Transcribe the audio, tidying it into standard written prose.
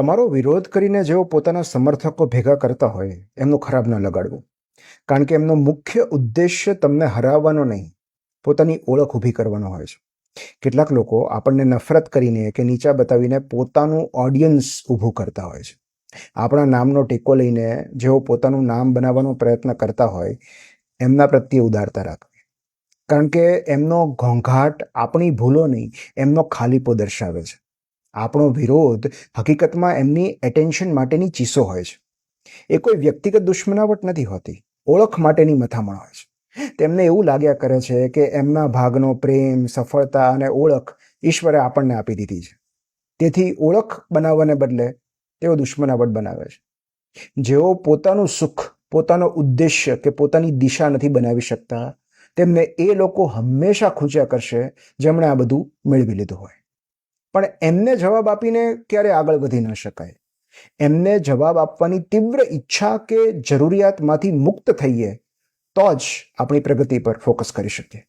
તમારો વિરોધ કરીને જેઓ પોતાના સમર્થકો ભેગા કરતા હોય એમનું ખરાબ ન લગાડવું, કારણ કે એમનો મુખ્ય ઉદ્દેશ્ય તમને હરાવવાનો નહીં, પોતાની ઓળખ ઊભી કરવાનો હોય છે. કેટલાક લોકો આપણને નફરત કરીને કે નીચા બતાવીને પોતાનું ઓડિયન્સ ઊભું કરતા હોય છે. આપણા નામનો ટેકો લઈને જેઓ પોતાનું નામ બનાવવાનો પ્રયત્ન કરતા હોય એમના પ્રત્યે ઉદારતા રાખવી, કારણ કે એમનો ઘોંઘાટ આપણી ભૂલો નહીં, એમનો ખાલીપો દર્શાવે છે. આપણો વિરોધ હકીકતમાં એમની એટેન્શન માટેની ચીસો હોય છે. એ કોઈ વ્યક્તિગત દુશ્મનાવટ નથી હોતી, ઓળખ માટેની મથામણ હોય છે. તેમને એવું લાગ્યા કરે છે કે એમના ભાગનો પ્રેમ, સફળતા અને ઓળખ ઈશ્વરે આપણને આપી દીધી છે. તેથી ઓળખ બનાવવાને બદલે તેઓ દુશ્મનાવટ બનાવે છે. જેઓ પોતાનું સુખ, પોતાનો ઉદ્દેશ્ય કે પોતાની દિશા નથી બનાવી શકતા, તેમને એ લોકો હંમેશા ખૂંચ્યા કરશે જેમણે આ બધું મેળવી લીધું હોય. પણ એમને જવાબ આપીને ક્યારે આગળ વધી ન શકાય. એમને જવાબ આપવાની તીવ્ર ઈચ્છા કે જરૂરિયાતમાંથી મુક્ત થઈએ તો જ આપણી પ્રગતિ પર ફોકસ કરી શકીએ.